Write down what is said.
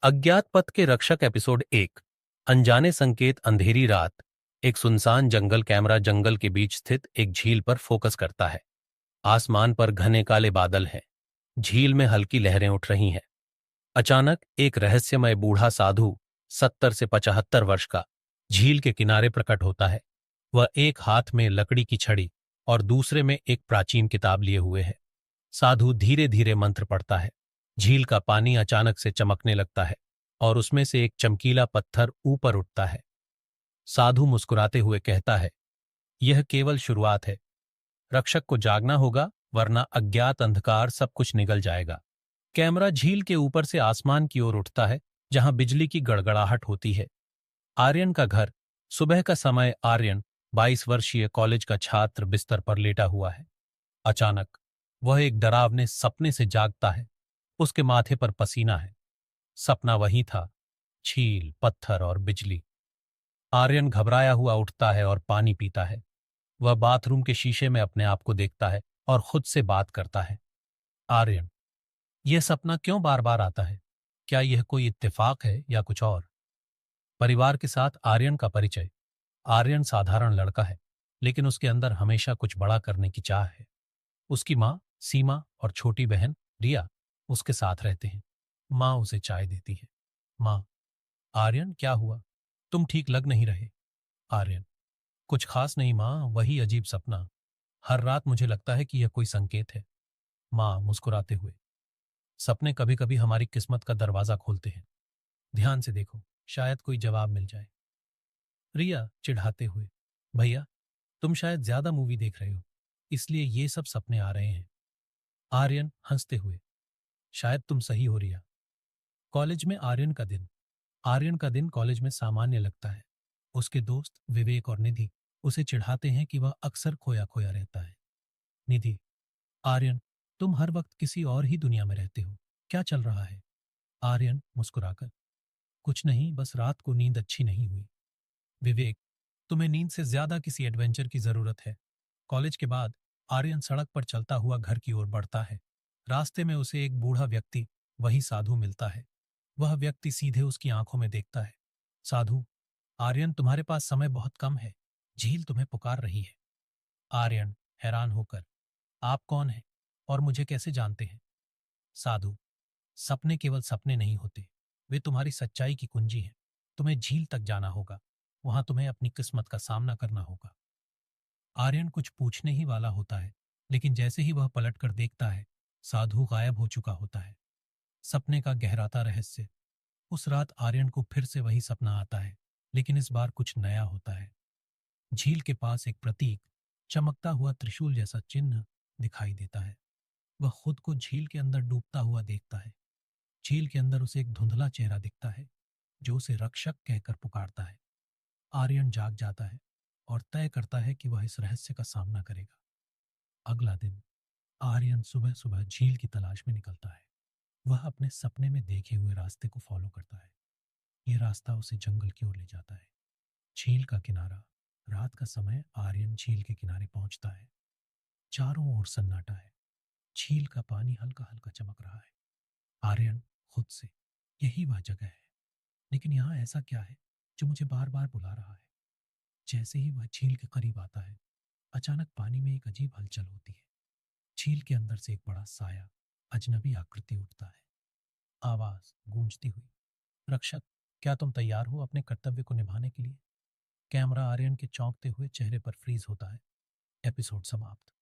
अज्ञात पथ के रक्षक एपिसोड 1। अनजाने संकेत। अंधेरी रात। एक सुनसान जंगल कैमरा जंगल के बीच स्थित एक झील पर फोकस करता है। आसमान पर घने काले बादल हैं। झील में हल्की लहरें उठ रही हैं। अचानक एक रहस्यमय बूढ़ा साधु 70 से 75 वर्ष का झील के किनारे प्रकट होता है। वह एक हाथ में लकड़ी की छड़ी और दूसरे में एक प्राचीन किताब लिए हुए है। साधु धीरे धीरे मंत्र पढ़ता है। झील का पानी अचानक से चमकने लगता है और उसमें से एक चमकीला पत्थर ऊपर उठता है। साधु मुस्कुराते हुए कहता है, यह केवल शुरुआत है। रक्षक को जागना होगा, वरना अज्ञात अंधकार सब कुछ निगल जाएगा। कैमरा झील के ऊपर से आसमान की ओर उठता है, जहां बिजली की गड़गड़ाहट होती है। आर्यन का घर। सुबह का समय। आर्यन 22 वर्षीय कॉलेज का छात्र बिस्तर पर लेटा हुआ है। अचानक वह एक डरावने सपने से जागता है। उसके माथे पर पसीना है। सपना वही था, झील, पत्थर और बिजली। आर्यन घबराया हुआ उठता है और पानी पीता है। वह बाथरूम के शीशे में अपने आप को देखता है और खुद से बात करता है। आर्यन, यह सपना क्यों बार बार आता है? क्या यह कोई इत्तेफाक है या कुछ और? परिवार के साथ आर्यन का परिचय। आर्यन साधारण लड़का है, लेकिन उसके अंदर हमेशा कुछ बड़ा करने की चाह है। उसकी माँ सीमा और छोटी बहन रिया उसके साथ रहते हैं। माँ उसे चाय देती है। माँ, आर्यन क्या हुआ? तुम ठीक लग नहीं रहे। आर्यन, कुछ खास नहीं माँ, वही अजीब सपना। हर रात मुझे लगता है कि यह कोई संकेत है। माँ मुस्कुराते हुए, सपने कभी कभी हमारी किस्मत का दरवाजा खोलते हैं। ध्यान से देखो, शायद कोई जवाब मिल जाए। रिया चिढ़ाते हुए, भैया, तुम शायद ज्यादा मूवी देख रहे हो, इसलिए ये सब सपने आ रहे हैं। आर्यन हंसते हुए, शायद तुम सही हो रिया। कॉलेज में आर्यन का दिन। आर्यन का दिन कॉलेज में सामान्य लगता है। उसके दोस्त विवेक और निधि उसे चिढ़ाते हैं कि वह अक्सर खोया खोया रहता है। निधि, आर्यन, तुम हर वक्त किसी और ही दुनिया में रहते हो, क्या चल रहा है? आर्यन मुस्कुराकर, कुछ नहीं, बस रात को नींद अच्छी नहीं हुई। विवेक, तुम्हें नींद से ज्यादा किसी एडवेंचर की जरूरत है। कॉलेज के बाद आर्यन सड़क पर चलता हुआ घर की ओर बढ़ता है। रास्ते में उसे एक बूढ़ा व्यक्ति, वही साधु, मिलता है। वह व्यक्ति सीधे उसकी आंखों में देखता है। साधु, आर्यन, तुम्हारे पास समय बहुत कम है। झील तुम्हें पुकार रही है। आर्यन हैरान होकर, आप कौन हैं और मुझे कैसे जानते हैं? साधु, सपने केवल सपने नहीं होते, वे तुम्हारी सच्चाई की कुंजी हैं। तुम्हें झील तक जाना होगा, वहां तुम्हें अपनी किस्मत का सामना करना होगा। आर्यन कुछ पूछने ही वाला होता है, लेकिन जैसे ही वह पलटकर देखता है, साधु गायब हो चुका होता है। सपने का गहराता रहस्य। उस रात आर्यन को फिर से वही सपना आता है, लेकिन इस बार कुछ नया होता है। झील के पास एक प्रतीक, चमकता हुआ त्रिशूल जैसा चिन्ह दिखाई देता है। वह खुद को झील के अंदर डूबता हुआ देखता है। झील के अंदर उसे एक धुंधला चेहरा दिखता है, जो उसे रक्षक कहकर पुकारता है। आर्यन जाग जाता है और तय करता है कि वह इस रहस्य का सामना करेगा। अगला दिन। आर्यन सुबह सुबह झील की तलाश में निकलता है। वह अपने सपने में देखे हुए रास्ते को फॉलो करता है। यह रास्ता उसे जंगल की ओर ले जाता है। झील का किनारा। रात का समय। आर्यन झील के किनारे पहुंचता है। चारों ओर सन्नाटा है। झील का पानी हल्का हल्का चमक रहा है। आर्यन खुद से, यही वह जगह है, लेकिन यहाँ ऐसा क्या है जो मुझे बार बार बुला रहा है? जैसे ही वह झील के करीब आता है, अचानक पानी में एक अजीब हलचल होती है। झील के अंदर से एक बड़ा साया, अजनबी आकृति उठता है। आवाज गूंजती हुई, रक्षक, क्या तुम तैयार हो अपने कर्तव्य को निभाने के लिए? कैमरा आर्यन के चौंकते हुए चेहरे पर फ्रीज होता है। एपिसोड समाप्त।